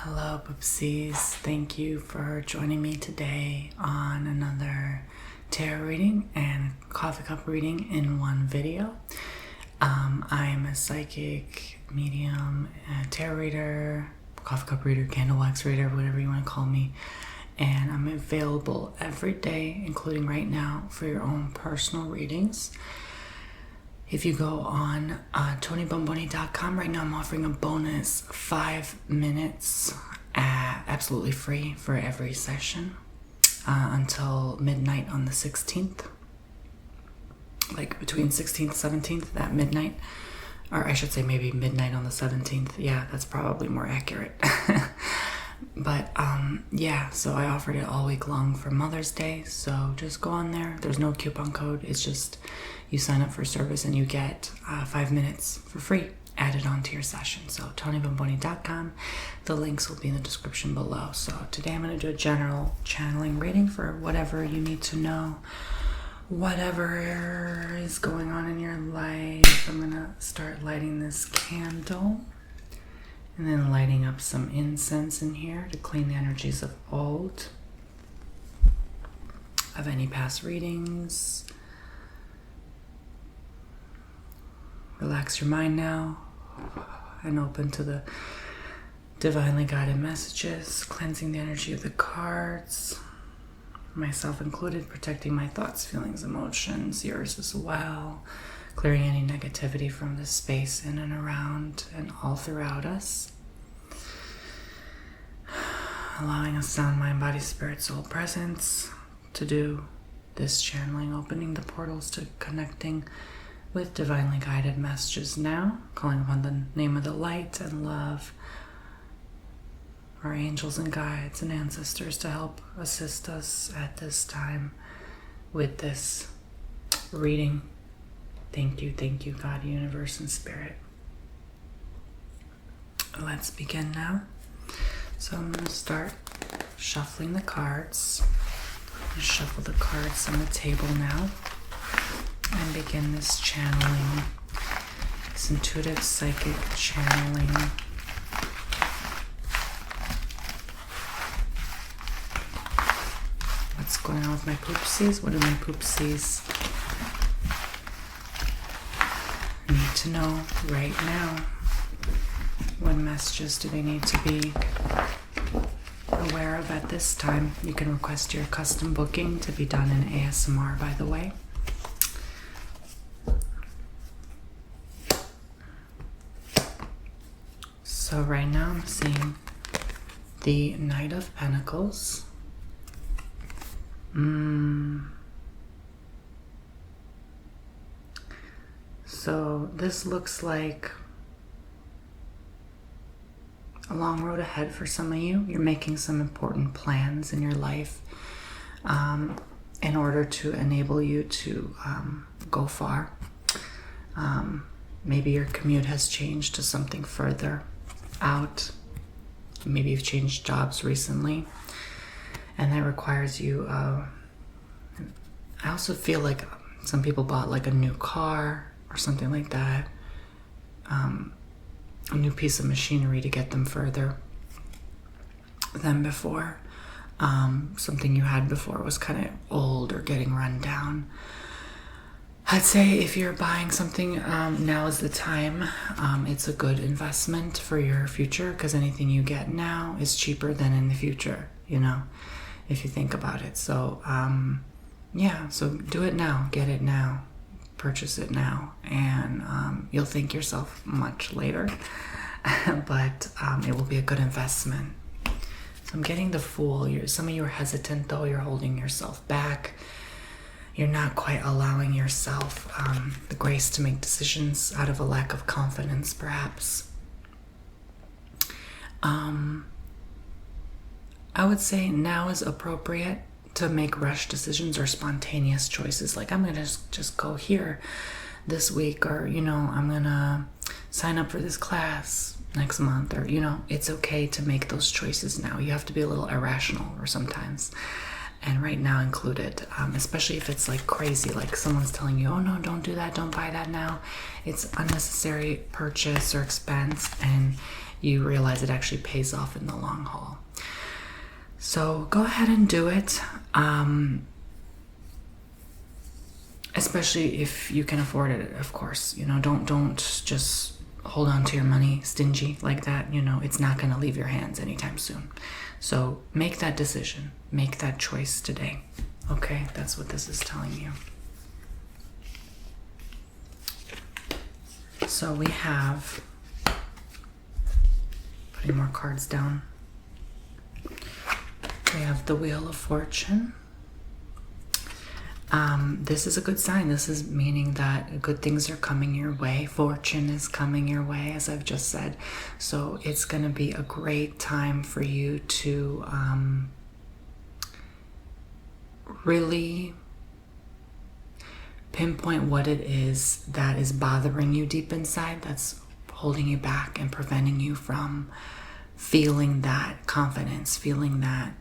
Hello, Poopsies. Thank you for joining me today on another tarot reading and coffee cup reading in one video. I'm a psychic, medium, tarot reader, coffee cup reader, candle wax reader, whatever you want to call me. And I'm available every day, including right now, for your own personal readings. If you go on TonyBomboni.com, right now I'm offering a bonus 5 minutes absolutely free for every session until midnight on the 16th. Like between 16th, 17th, that midnight. Or I should say maybe midnight on the 17th. Yeah, that's probably more accurate. But yeah, so I offered it all week long for Mother's Day. So just go on there. There's no coupon code. It's just you sign up for service and you get 5 minutes for free added onto your session. So TonyBomboni.com. The links will be in the description below. So today I'm going to do a general channeling reading for whatever you need to know. Whatever is going on in your life. I'm going to start lighting this candle. And then lighting up some incense in here to clean the energies of old, of any past readings. Relax your mind now and open to the divinely guided messages, cleansing the energy of the cards, myself included, protecting my thoughts, feelings, emotions, yours as well. Clearing any negativity from this space in and around and all throughout us. Allowing a sound mind, body, spirit, soul presence to do this channeling, opening the portals to connecting with divinely guided messages now. Calling upon the name of the light and love, our angels and guides and ancestors to help assist us at this time with this reading. Thank you, God, universe, and spirit. Let's begin now. So I'm going to start shuffling the cards. I'm going to shuffle the cards on the table now and begin this channeling, this intuitive psychic channeling. What's going on with my poopsies? What do my poopsies need to know right now? What messages do they need to be aware of at this time? You can request your custom booking to be done in ASMR, by the way. So right now I'm seeing the Knight of Pentacles. So this looks like a long road ahead for some of you. You're making some important plans in your life in order to enable you to go far. Maybe your commute has changed to something further out. Maybe you've changed jobs recently, and that requires you. I also feel like some people bought like a new car or something like that. A new piece of machinery to get them further than before. Something you had before was kind of old or getting run down. I'd say if you're buying something, now is the time. It's a good investment for your future because anything you get now is cheaper than in the future, you know, if you think about it. So, yeah, so do it now, get it now. Purchase it now, and you'll thank yourself much later, but it will be a good investment. So I'm getting the Fool. Some of you are hesitant, though. You're holding yourself back. You're not quite allowing yourself the grace to make decisions out of a lack of confidence, perhaps. I would say now is appropriate to make rush decisions or spontaneous choices, like I'm gonna just go here this week, or you know, I'm gonna sign up for this class next month, or you know, it's okay to make those choices now. You have to be a little irrational or sometimes, and right now included, especially if it's like crazy, like someone's telling you, oh no, don't do that, don't buy that now. It's unnecessary purchase or expense, and you realize it actually pays off in the long haul. So go ahead and do it. Especially if you can afford it, of course. Don't just hold on to your money stingy like that. It's not going to leave your hands anytime soon. So make that decision. Make that choice today. Okay, that's what this is telling you. So we have, putting more cards down. We have the Wheel of Fortune. This is a good sign. This is meaning that good things are coming your way. Fortune is coming your way, as I've just said. So it's going to be a great time for you to really pinpoint what it is that is bothering you deep inside, that's holding you back and preventing you from feeling that confidence, feeling that,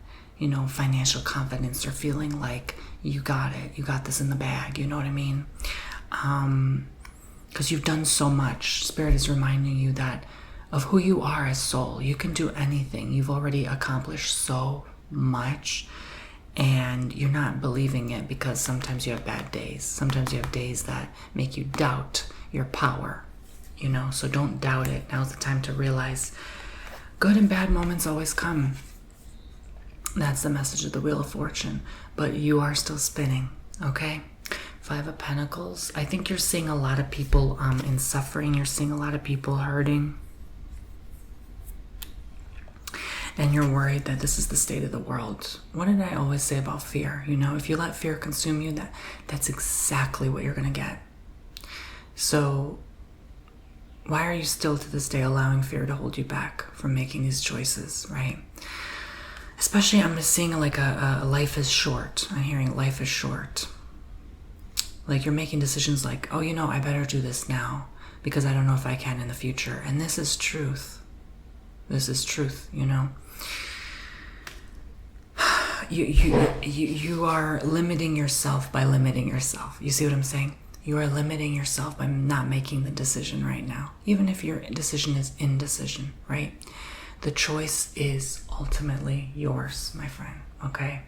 financial confidence, or feeling like you got it, you got this in the bag, you know what I mean? Because you've done so much. Spirit is reminding you that of who you are as soul. You can do anything. You've already accomplished so much, and you're not believing it because sometimes you have bad days. Sometimes you have days that make you doubt your power, so don't doubt it. Now's the time to realize good and bad moments always come. That's the message of the Wheel of Fortune. But you are still spinning, okay? Five of Pentacles. I think you're seeing a lot of people in suffering. You're seeing a lot of people hurting. And you're worried that this is the state of the world. What did I always say about fear? If you let fear consume you, that's exactly what you're going to get. So why are you still to this day allowing fear to hold you back from making these choices, right? Especially, I'm just seeing like a life is short. I'm hearing life is short. Like you're making decisions like, oh, I better do this now because I don't know if I can in the future. And this is truth. This is truth, You are limiting yourself by limiting yourself. You see what I'm saying? You are limiting yourself by not making the decision right now. Even if your decision is indecision, right? The choice is ultimately yours, my friend, okay?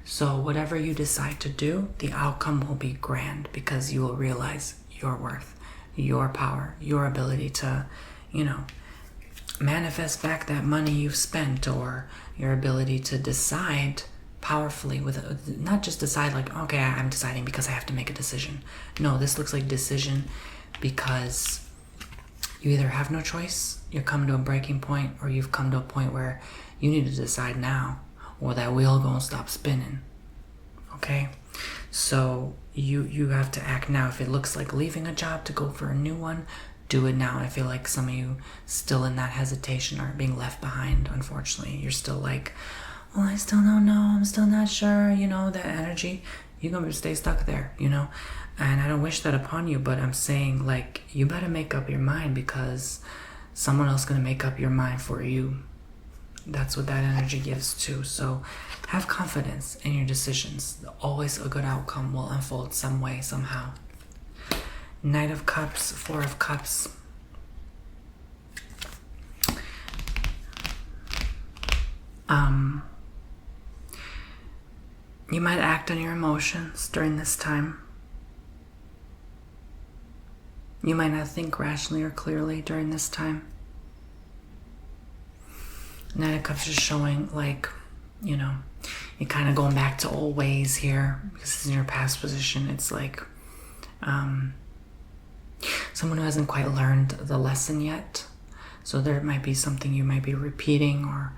So whatever you decide to do, the outcome will be grand because you will realize your worth, your power, your ability to, manifest back that money you've spent, or your ability to decide powerfully with, not just decide like, okay, I'm deciding because I have to make a decision. No, this looks like decision because you either have no choice, you've come to a breaking point, or you've come to a point where you need to decide now, or that wheel gonna stop spinning. Okay? So you have to act now. If it looks like leaving a job to go for a new one, do it now. I feel like some of you still in that hesitation are being left behind, unfortunately. You're still like, well, I still don't know, I'm still not sure, that energy. You're gonna stay stuck there, And I don't wish that upon you, but I'm saying like, you better make up your mind because someone else is gonna make up your mind for you. That's what that energy gives too. So have confidence in your decisions. Always a good outcome will unfold some way, somehow. Knight of Cups, Four of Cups. You might act on your emotions during this time. You might not think rationally or clearly during this time. Knight of Cups is showing like, you're kind of going back to old ways here because in your past position, it's like someone who hasn't quite learned the lesson yet. So there might be something you might be repeating, or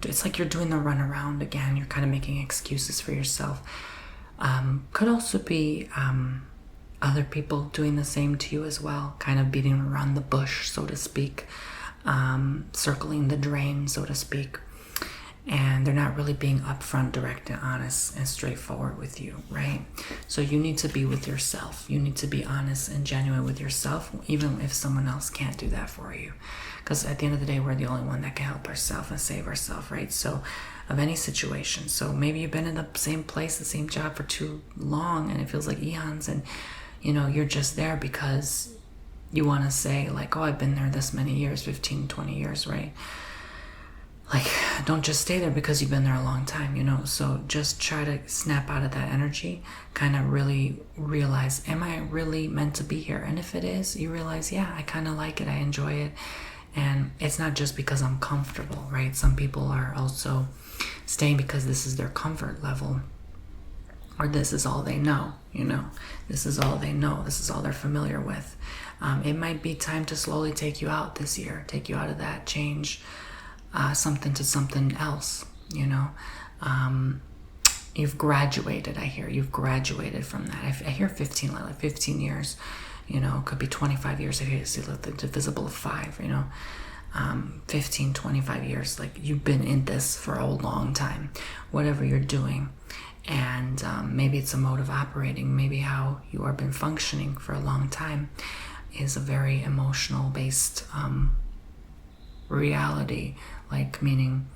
it's like you're doing the runaround again. You're kind of making excuses for yourself. Could also be other people doing the same to you as well, kind of beating around the bush, so to speak, circling the drain, so to speak. And they're not really being upfront, direct, and honest and straightforward with you, right? So you need to be with yourself. You need to be honest and genuine with yourself, even if someone else can't do that for you. Because at the end of the day, we're the only one that can help ourselves and save ourselves, right? So of any situation. So maybe you've been in the same place, the same job for too long, and it feels like eons, and you're just there because you want to say like, oh, I've been there this many years, 15, 20 years, right? Like, don't just stay there because you've been there a long time, you know? So just try to snap out of that energy, kind of really realize, am I really meant to be here? And if it is, you realize, yeah, I kind of like it, I enjoy it. And it's not just because I'm comfortable, right? Some people are also staying because this is their comfort level, or this is all they know, you know? This is all they know, this is all they're familiar with. It might be time to slowly take you out this year, take you out of that, change something to something else, you know. You've graduated, I hear. You've graduated from that. I hear 15, like 15 years, you know, it could be 25 years. I hear, see, like the divisible of 5, you know. 15, 25 years, like you've been in this for a long time, whatever you're doing. And maybe it's a mode of operating, maybe how you have been functioning for a long time is a very emotional based reality, like meaning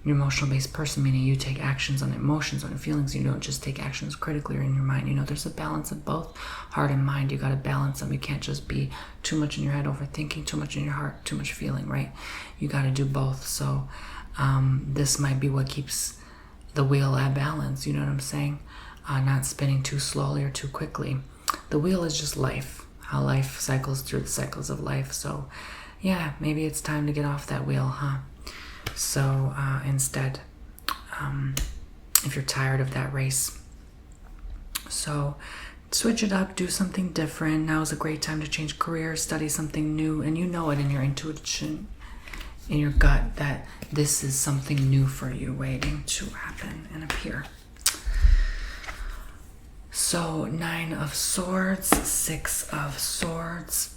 you're an emotional based person, meaning you take actions on emotions, on feelings. You don't just take actions critically or in your mind. You know, there's a balance of both heart and mind. You got to balance them. You can't just be too much in your head overthinking, too much in your heart, too much feeling, right? You got to do both. So this might be what keeps the wheel at balance, you know what I'm saying? Not spinning too slowly or too quickly. The wheel is just life, how life cycles through the cycles of life. So yeah, maybe it's time to get off that wheel, huh? So instead, if you're tired of that race, so switch it up, do something different. Now is a great time to change careers, study something new, and you know it in your intuition, in your gut, that this is something new for you waiting to happen and appear. So 9 of Swords, 6 of Swords.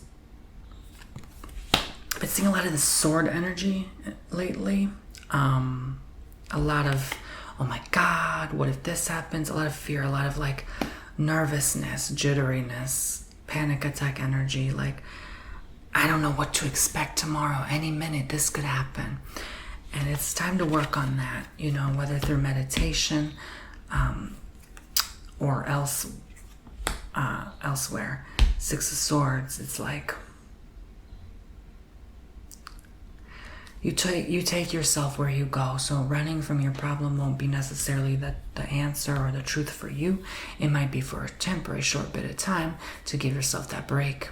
I've been seeing a lot of this sword energy lately. A lot of, oh my God, what if this happens? A lot of fear, a lot of like nervousness, jitteriness, panic attack energy. Like, I don't know what to expect tomorrow. Any minute this could happen. And it's time to work on that, you know, whether through meditation or elsewhere. 6 of Swords, it's like you take yourself where you go. So running from your problem won't be necessarily the answer or the truth for you. It might be for a temporary short bit of time to give yourself that break,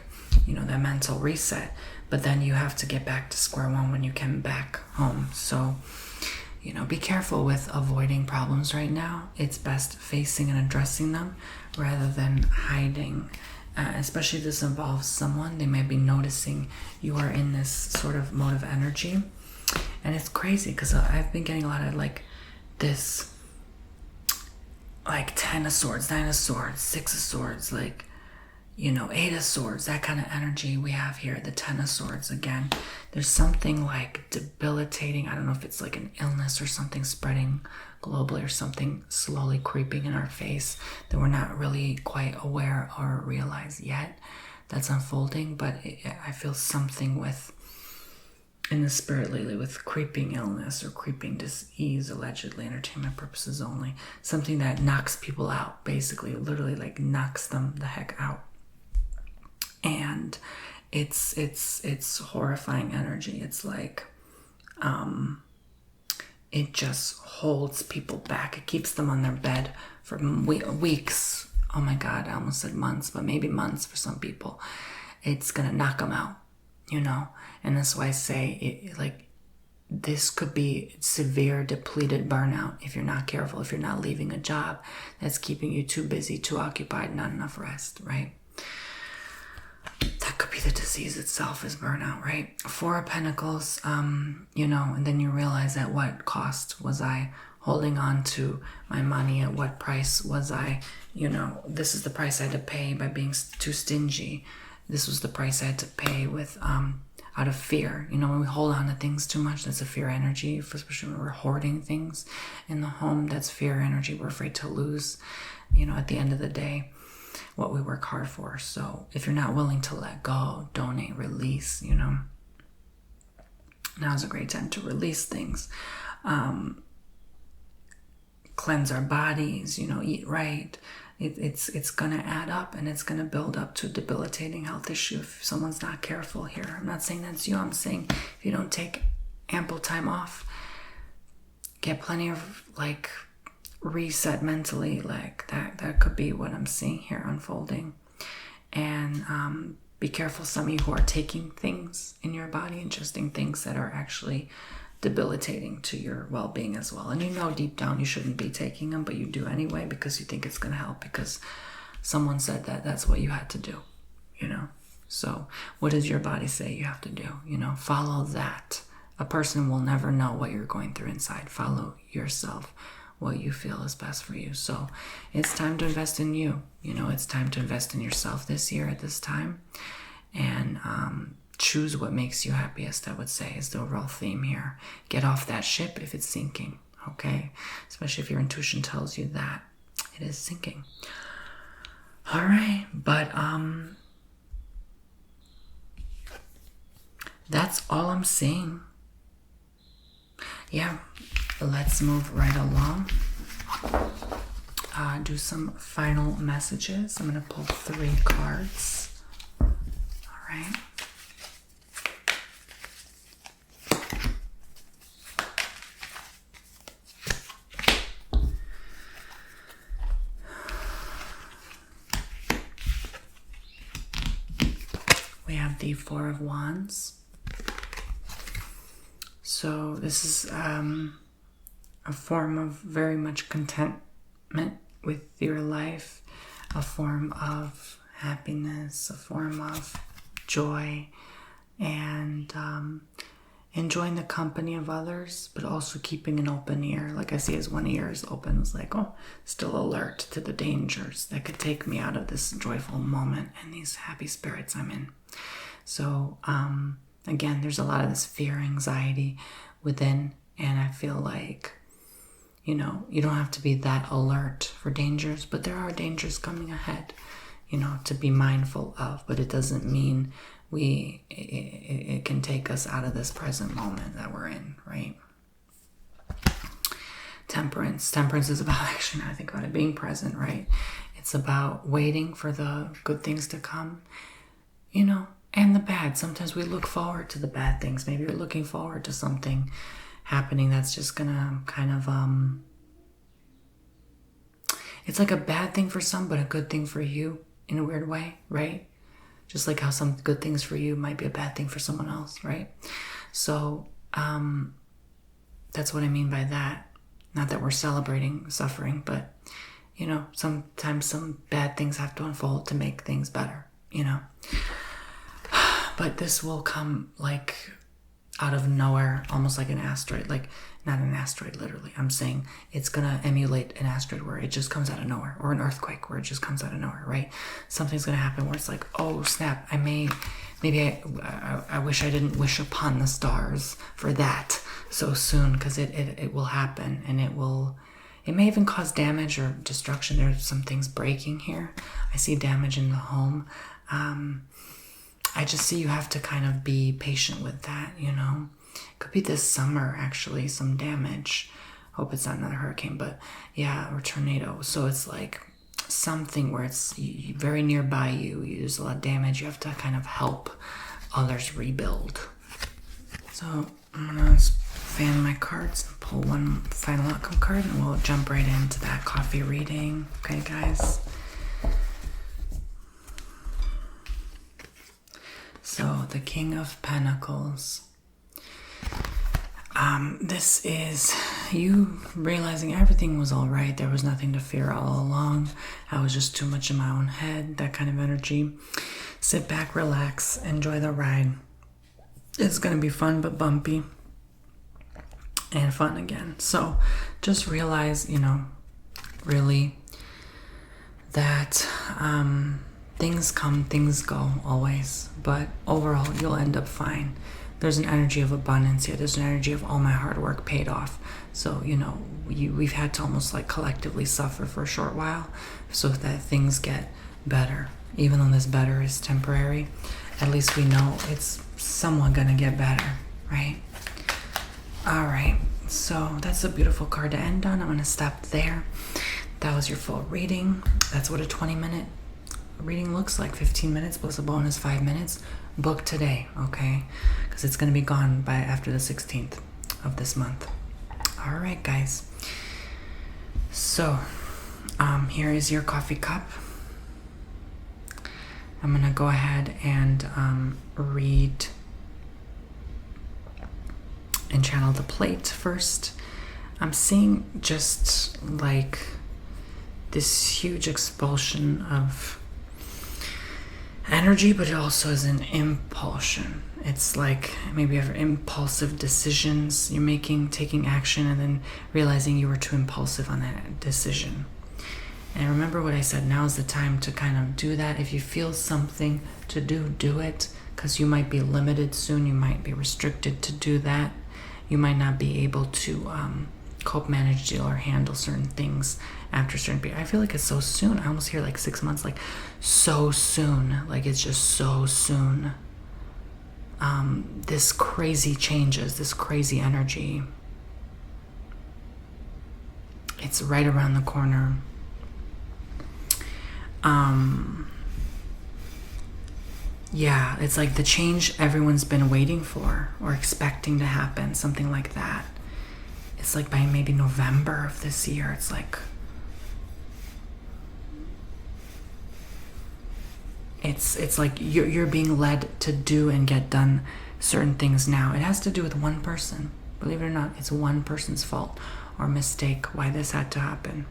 you know, that mental reset. But then you have to get back to square one when you come back home. So, you know, be careful with avoiding problems right now. It's best facing and addressing them rather than hiding. Especially if this involves someone, they might be noticing you are in this sort of mode of energy. And it's crazy because I've been getting a lot of like this, like 10 of Swords, 9 of Swords, 6 of Swords, like, you know, 8 of Swords, that kind of energy we have here. The 10 of Swords again. There's something like debilitating. I don't know if it's like an illness or something spreading globally or something slowly creeping in our face that we're not really quite aware or realize yet that's unfolding. But I feel something with, in the spirit lately, with creeping illness or creeping disease, allegedly, entertainment purposes only. Something that knocks people out, basically, literally like knocks them the heck out. And it's horrifying energy. It's like it just holds people back. It keeps them on their bed for weeks. Oh my God, I almost said months, but maybe months for some people. It's gonna knock them out, you know. And that's why I say like this could be severe depleted burnout if you're not careful, if you're not leaving a job that's keeping you too busy, too occupied, not enough rest, right? That could be the disease itself, is burnout, right? 4 of Pentacles, you know, and then you realize at what cost was I holding on to my money? At what price was I, you know, this is the price I had to pay by being too stingy. This was the price I had to pay with, out of fear. You know, when we hold on to things too much, that's a fear energy, especially when we're hoarding things in the home, that's fear energy. We're afraid to lose, you know, at the end of the day, what we work hard for. So if you're not willing to let go, donate, release, you know, now's a great time to release things. Cleanse our bodies, you know, eat right, it's going to add up, and it's going to build up to a debilitating health issue if someone's not careful here. I'm not saying that's you. I'm saying if you don't take ample time off, get plenty of like reset mentally, like that could be what I'm seeing here unfolding. And be careful, some of you who are taking things in your body, ingesting things that are actually debilitating to your well-being as well. And you know deep down you shouldn't be taking them, but you do anyway because you think it's going to help, because someone said that that's what you had to do, you know. So what does your body say you have to do? You know, follow that. A person will never know what you're going through inside. Follow yourself, what you feel is best for you. So it's time to invest in you. You know, it's time to invest in yourself this year at this time. And choose what makes you happiest, I would say, is the overall theme here. Get off that ship if it's sinking, okay? Especially if your intuition tells you that it is sinking. All right, but that's all I'm seeing. Yeah, let's move right along. Do some final messages. I'm going to pull 3 cards. All right. We have the 4 of Wands. So this is a form of very much contentment with your life, a form of happiness, a form of joy, and enjoying the company of others, but also keeping an open ear. Like I see as one ear is open, it's like, oh, still alert to the dangers that could take me out of this joyful moment and these happy spirits I'm in. So again, there's a lot of this fear, anxiety within, and I feel like, you know, you don't have to be that alert for dangers, but there are dangers coming ahead, you know, to be mindful of. But it doesn't mean it can take us out of this present moment that we're in, right? Temperance is about, actually, now I think about it, being present, right? It's about waiting for the good things to come, you know, and the bad. Sometimes we look forward to the bad things. Maybe you're looking forward to something happening that's just gonna kind of it's like a bad thing for some but a good thing for you in a weird way, right? Just like how some good things for you might be a bad thing for someone else, right? So that's what I mean by that. Not that we're celebrating suffering, but you know, sometimes some bad things have to unfold to make things better, you know. But this will come like out of nowhere, almost like an asteroid. Like, not an asteroid literally, I'm saying it's gonna emulate an asteroid where it just comes out of nowhere, or an earthquake where it just comes out of nowhere, right? Something's gonna happen where it's like, oh snap, I wish I didn't wish upon the stars for that so soon, because it will happen, and it may even cause damage or destruction. There's some things breaking here. I see damage in the home. I just see you have to kind of be patient with that, you know. Could be this summer, actually, some damage. Hope it's not another hurricane, but yeah, or tornado. So it's like something where it's very nearby you. There's a lot of damage. You have to kind of help others rebuild. So I'm going to fan my cards and pull one final outcome card, and we'll jump right into that coffee reading. Okay, guys? So, the King of Pentacles. This is you realizing everything was all right. There was nothing to fear all along. I was just too much in my own head, that kind of energy. Sit back, relax, enjoy the ride. It's going to be fun but bumpy. And fun again. So, just realize, you know, really that things come, things go, always. But overall, you'll end up fine. There's an energy of abundance here. There's an energy of all my hard work paid off. So, you know, we've had to almost like collectively suffer for a short while so that things get better. Even though this better is temporary, at least we know it's somewhat gonna get better, right? All right, so that's a beautiful card to end on. I'm gonna stop there. that was your full reading. That's what a 20-minute reading looks like. 15 minutes plus a bonus 5 minutes. Book today, okay? Because it's going to be gone by after the 16th of this month. All right, guys. So, here is your coffee cup. I'm going to go ahead and read and channel the plate first. I'm seeing just like this huge expulsion of energy, but it also is an impulsion. It's like maybe you have impulsive decisions you're making, taking action, and then realizing you were too impulsive on that decision. And remember what I said, now is the time to kind of do that. If you feel something to do it, because you might be limited soon, you might be restricted to do that. You might not be able to cope, manage, deal, or handle certain things after a certain period. I feel like it's so soon. I almost hear like 6 months, like so soon. Like it's just so soon. This crazy changes, this crazy energy. It's right around the corner. Yeah, it's like the change everyone's been waiting for or expecting to happen, something like that. It's like by maybe November of this year, it's like it's like you're being led to do and get done certain things now. It has to do with one person. Believe it or not, it's one person's fault or mistake why this had to happen.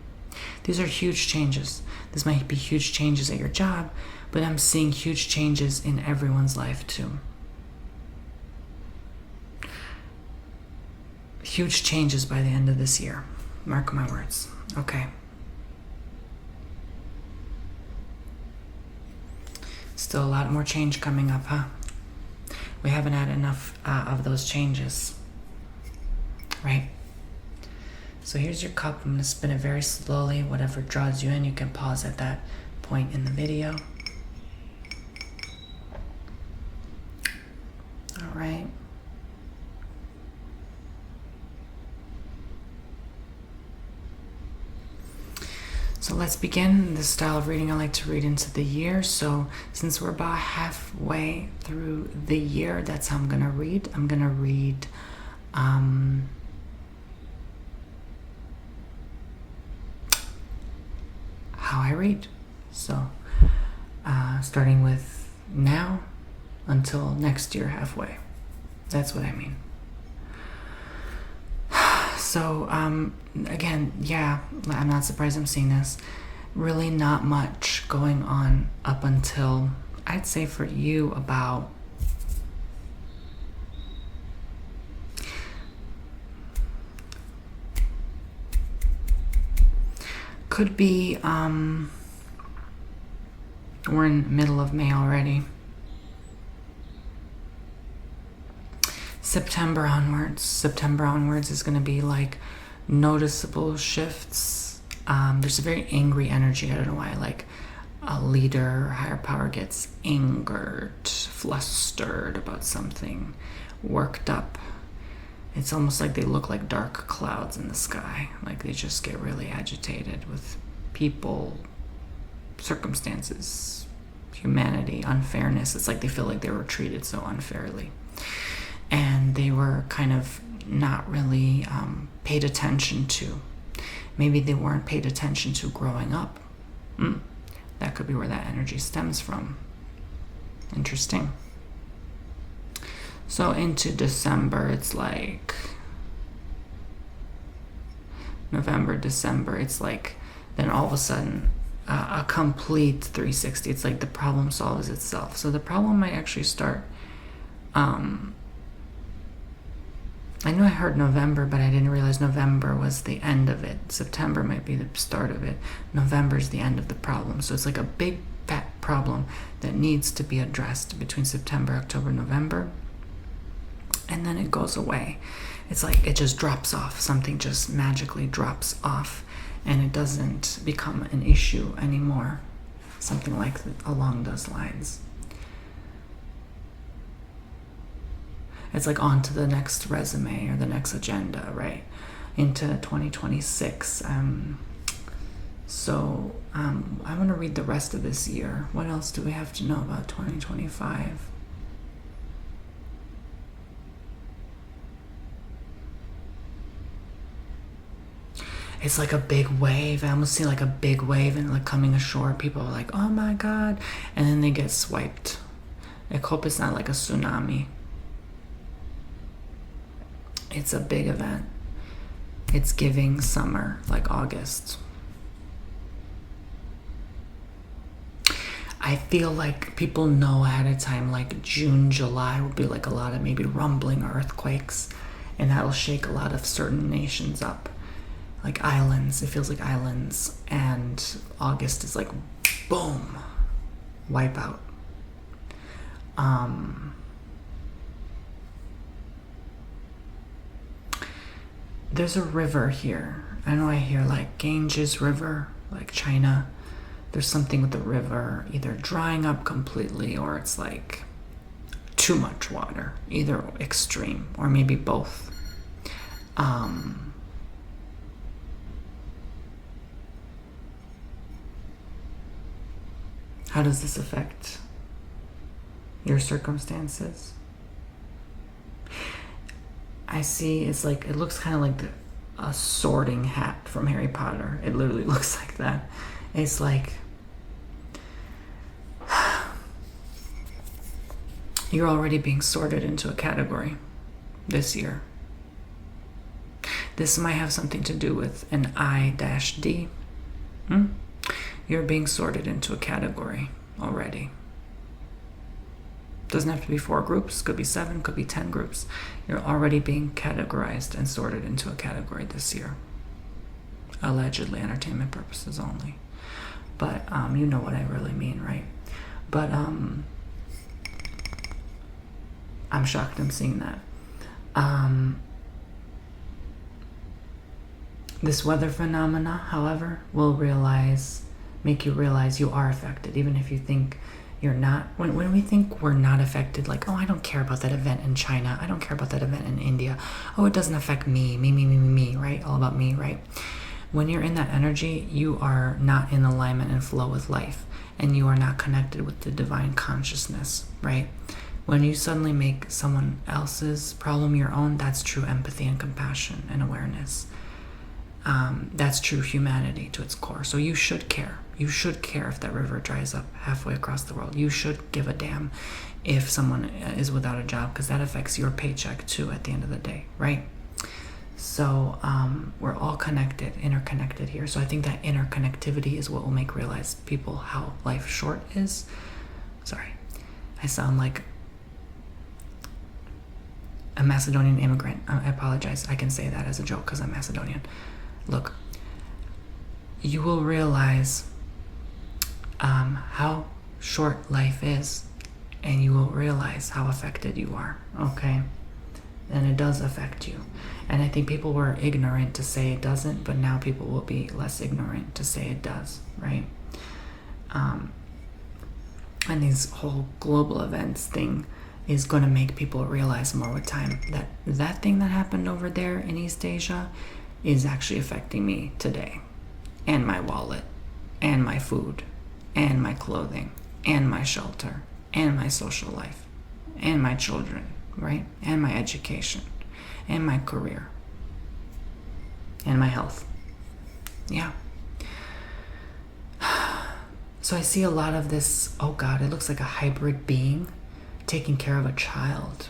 These are huge changes. This might be huge changes at your job, but I'm seeing huge changes in everyone's life too. Huge changes by the end of this year. Mark my words. Okay. Still a lot more change coming up, huh? We haven't had enough of those changes, right? So here's your cup. I'm going to spin it very slowly. Whatever draws you in, you can pause at that point in the video. All right. So let's begin this style of reading. I like to read into the year. So since we're about halfway through the year, that's how I'm going to read. I'm going to read how I read. So starting with now until next year halfway. That's what I mean. So again, yeah, I'm not surprised I'm seeing this. Really not much going on up until, I'd say for you, about could be we're in middle of May already. September onwards is going to be like noticeable shifts. There's a very angry energy. I don't know why. Like a leader or higher power gets angered, flustered about something, worked up. It's almost like they look like dark clouds in the sky. Like they just get really agitated with people, circumstances, humanity, unfairness. It's like they feel like they were treated so unfairly. And they were kind of not really paid attention to. Maybe they weren't paid attention to growing up. That could be where that energy stems from. Interesting. So into December, it's like November, December, it's like then all of a sudden a complete 360. It's like the problem solves itself. So the problem might actually start I knew I heard November, but I didn't realize November was the end of it. September might be the start of it. November is the end of the problem. So it's like a big fat problem that needs to be addressed between September, October, November. And then it goes away. It's like it just drops off. Something just magically drops off and it doesn't become an issue anymore. Something like along those lines. It's like on to the next resume or the next agenda, right? Into 2026. So I want to read the rest of this year. What else do we have to know about 2025? It's like a big wave. I almost see like a big wave and like coming ashore. People are like, oh my God. And then they get swiped. I hope it's not like a tsunami. It's a big event. It's giving summer, like August. I feel like people know ahead of time, like June, July will be like a lot of maybe rumbling earthquakes, and that'll shake a lot of certain nations up. Like islands, it feels like islands, and August is like boom, wipe out. There's a river here. I know I hear like Ganges River, like China. There's something with the river either drying up completely or it's like too much water, either extreme or maybe both. How does this affect your circumstances? I see it's like, it looks kind of like a sorting hat from Harry Potter. It literally looks like that. It's like you're already being sorted into a category this year. This might have something to do with an I-D. You're being sorted into a category already. Doesn't have to be 4 groups, could be 7, could be 10 groups. You're already being categorized and sorted into a category this year. Allegedly, entertainment purposes only. But you know what I really mean, right? But I'm shocked I'm seeing that. This weather phenomena, however, will make you realize you are affected, even if you think you're not. When we think we're not affected, like, oh, I don't care about that event in China, I don't care about that event in India, oh, it doesn't affect me, right? All about me, right? When you're in that energy, you are not in alignment and flow with life, and you are not connected with the divine consciousness, right? When you suddenly make someone else's problem your own, that's true empathy and compassion and awareness. That's true humanity to its core. So you should care. You should care if that river dries up halfway across the world. You should give a damn if someone is without a job, because that affects your paycheck too at the end of the day, right? So we're all connected, interconnected here. So I think that interconnectivity is what will make realize people how life short is. Sorry, I sound like a Macedonian immigrant. I apologize. I can say that as a joke because I'm Macedonian. Look, you will realize how short life is, and you will realize how affected you are, okay? And it does affect you. And I think people were ignorant to say it doesn't, but now people will be less ignorant to say it does, right? And these whole global events thing is going to make people realize more with time that that thing that happened over there in East Asia is actually affecting me today, and my wallet, and my food, and my clothing, and my shelter, and my social life, and my children, right? And my education, and my career, and my health. Yeah. So I see a lot of this, oh God, it looks like a hybrid being taking care of a child.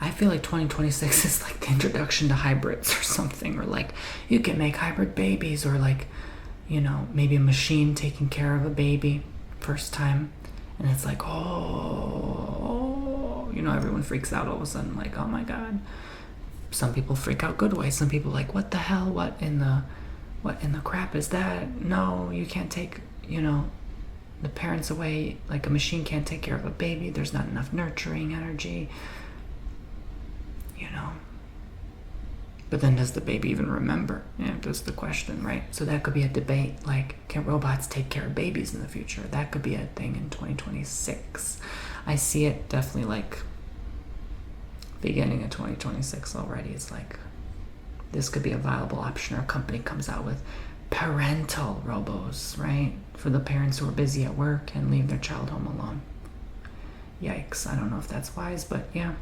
I feel like 2026 is like the introduction to hybrids or something, or like you can make hybrid babies, or like, you know, maybe a machine taking care of a baby first time, and it's like, oh, you know, everyone freaks out all of a sudden, like, oh my God. Some people freak out good ways. Some people like, what the hell? What in the crap is that? No, you can't take, you know, the parents away. Like a machine can't take care of a baby. There's not enough nurturing energy. You know, but then does the baby even remember? Yeah, that's the question, right? So that could be a debate, like, can robots take care of babies in the future? That could be a thing in 2026. I see it definitely like beginning of 2026 already. It's like this could be a viable option, or a company comes out with parental robos, right? For the parents who are busy at work and leave their child home alone. Yikes. I don't know if that's wise, but yeah.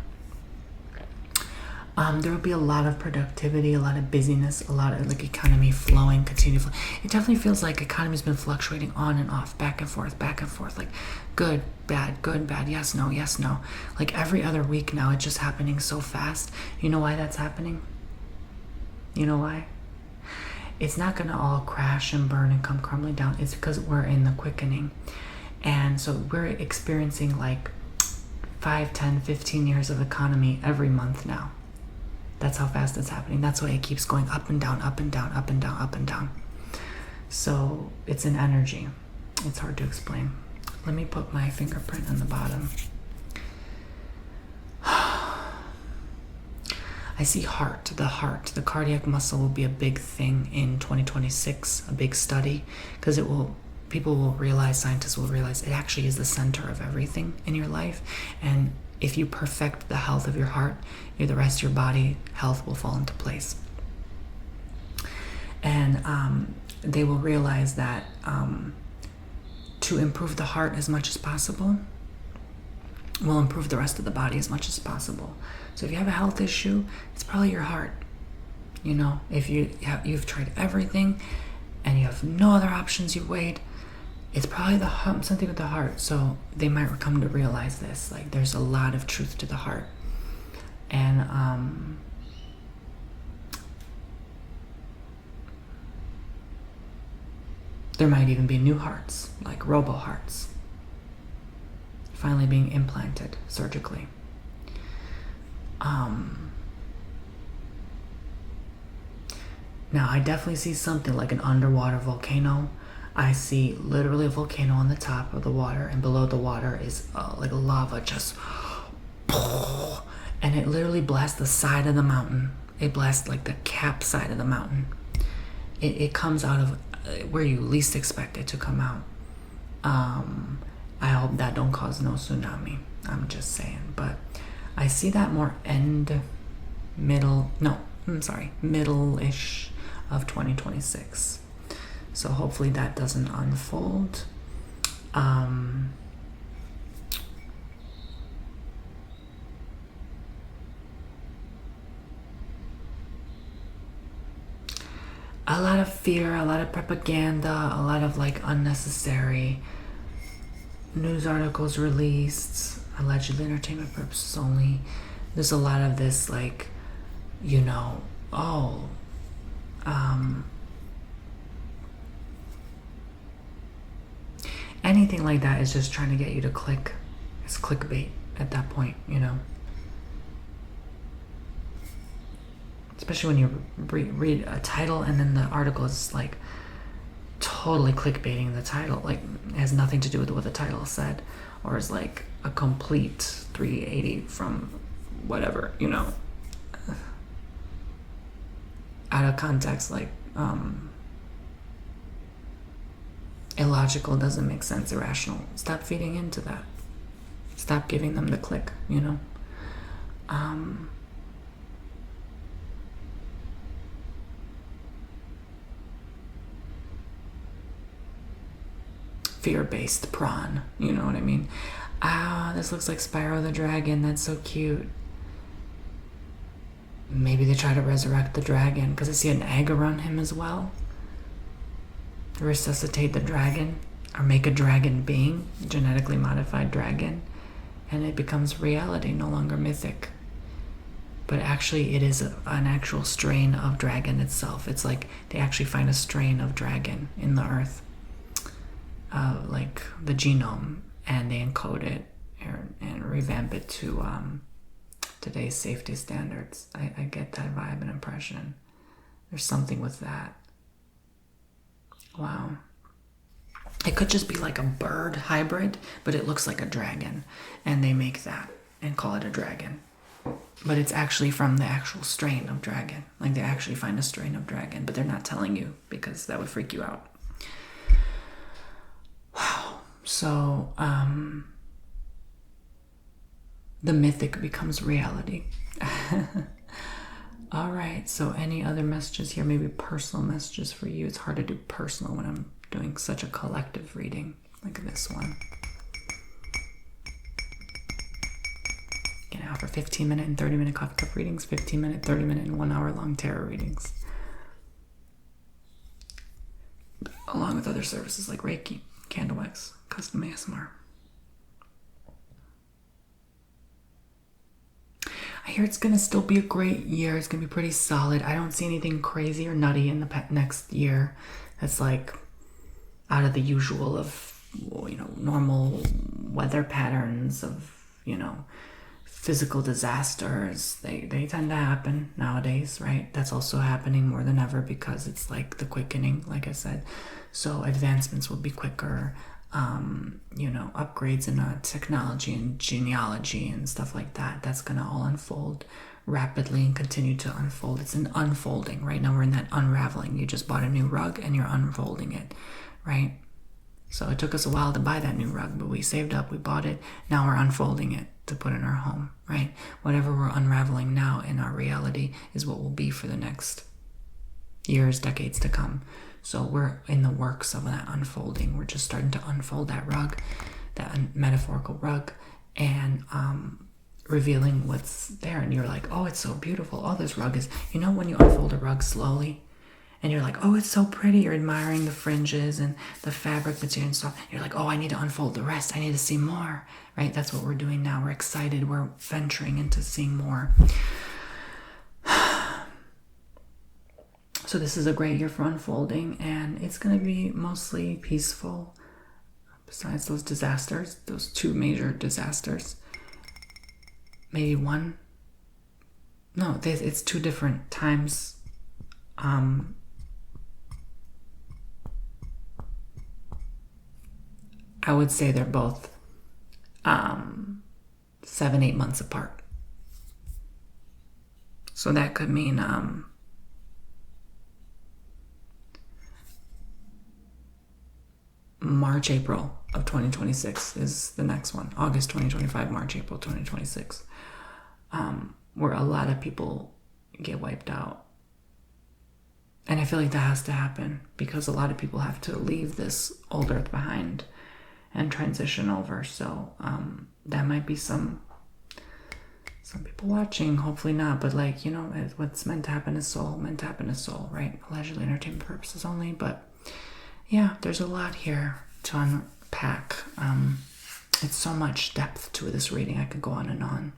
There will be a lot of productivity, a lot of busyness, a lot of like economy flowing, continue. It definitely feels like economy's been fluctuating on and off, back and forth, like good, bad, yes, no. Like every other week now, it's just happening so fast. You know why that's happening? You know why? It's not going to all crash and burn and come crumbling down. It's because we're in the quickening. And so we're experiencing like 5, 10, 15 years of economy every month now. That's how fast it's happening. That's why it keeps going up and down, up and down, up and down, up and down. So it's an energy. It's hard to explain. Let me put my fingerprint on the bottom. I see heart. The cardiac muscle will be a big thing in 2026, a big study, because people will realize, scientists will realize it actually is the center of everything in your life. And if you perfect the health of your heart, the rest of your body health will fall into place. And they will realize that to improve the heart as much as possible will improve the rest of the body as much as possible. So if you have a health issue, it's probably your heart. If you've tried everything and you have no other options you've weighed, it's probably something with the heart. So they might come to realize this. Like there's a lot of truth to the heart. And there might even be new hearts, like robo hearts, finally being implanted surgically. Now I definitely see something like an underwater volcano. I see literally a volcano on the top of the water, and below the water is like lava just, and it literally blasts the side of the mountain. It blasts like the cap side of the mountain. It comes out of where you least expect it to come out. I hope that don't cause no tsunami. I'm just saying, but I see that more middle-ish of 2026. So hopefully that doesn't unfold. A lot of fear, a lot of propaganda, a lot of like unnecessary news articles released, allegedly entertainment purposes only. There's a lot of this like, anything like that is just trying to get you to click. It's clickbait at that point, Especially when you read a title and then the article is like totally clickbaiting the title. Like it has nothing to do with what the title said, or is like a complete 380 from whatever, out of context, like illogical, doesn't make sense, irrational. Stop feeding into that. Stop giving them the click, fear-based prawn, you know what I mean? This looks like Spyro the Dragon. That's so cute. Maybe they try to resurrect the dragon, because I see an egg around him as well. Resuscitate the dragon, or make a dragon being, genetically modified dragon, and it becomes reality, no longer mythic. But actually it is an actual strain of dragon itself. It's like they actually find a strain of dragon in the earth, like the genome, and they encode it and revamp it to today's safety standards. I get that vibe and impression. There's something with that. Wow. It could just be like a bird hybrid, but it looks like a dragon, and they make that and call it a dragon. But it's actually from the actual strain of dragon. Like they actually find a strain of dragon, but they're not telling you because that would freak you out. Wow. So, the mythic becomes reality. All right, so any other messages here? Maybe personal messages for you. It's hard to do personal when I'm doing such a collective reading like this one. Can I offer 15-minute and 30-minute coffee cup readings, 15-minute, 30-minute, and 1 hour long tarot readings, along with other services like Reiki, candle wax, custom ASMR. I hear it's going to still be a great year. It's going to be pretty solid. I don't see anything crazy or nutty in the next year that's like out of the usual of, you know, normal weather patterns of, you know, physical disasters. They tend to happen nowadays, right? That's also happening more than ever because it's like the quickening, like I said. So advancements will be quicker. You know, upgrades in technology and genealogy and stuff like that. That's going to all unfold rapidly and continue to unfold. It's an unfolding. Right now we're in that unraveling. You just bought a new rug and you're unfolding it, right? So it took us a while to buy that new rug, but we saved up, we bought it. Now we're unfolding it to put in our home, right? Whatever we're unraveling now in our reality is what will be for the next years, decades to come. So we're in the works of that unfolding. We're just starting to unfold that rug, that metaphorical rug, and revealing what's there. And you're like, oh, it's so beautiful. Oh, this rug is, you know, when you unfold a rug slowly and you're like, oh, it's so pretty. You're admiring the fringes and the fabric material and stuff. You're like, oh, I need to unfold the rest. I need to see more, right? That's what we're doing now. We're excited. We're venturing into seeing more. So this is a great year for unfolding, and it's going to be mostly peaceful. Besides those disasters, those 2 major disasters. Maybe one. No, it's 2 different times. I would say they're both 7-8 months apart. So that could mean March, April of 2026 is the next one. August 2025, March, April 2026. Where a lot of people get wiped out. And I feel like that has to happen because a lot of people have to leave this old earth behind and transition over. So that might be some people watching, hopefully not, but like, you know, what's meant to happen is soul, right? Allegedly entertainment purposes only, but yeah, there's a lot here to unpack. It's so much depth to this reading. I could go on and on.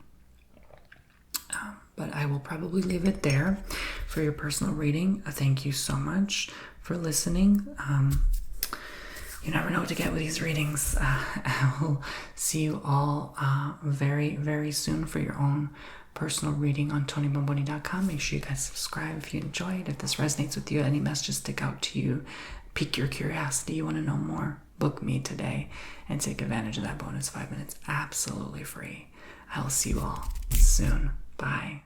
But I will probably leave it there for your personal reading. Thank you so much for listening. You never know what to get with these readings. I will see you all very, very soon for your own personal reading on TonyBomboni.com. Make sure you guys subscribe if you enjoyed. If this resonates with you, any messages stick out to you, pique your curiosity, you want to know more, book me today and take advantage of that bonus 5 minutes absolutely free. I will see you all soon. Bye.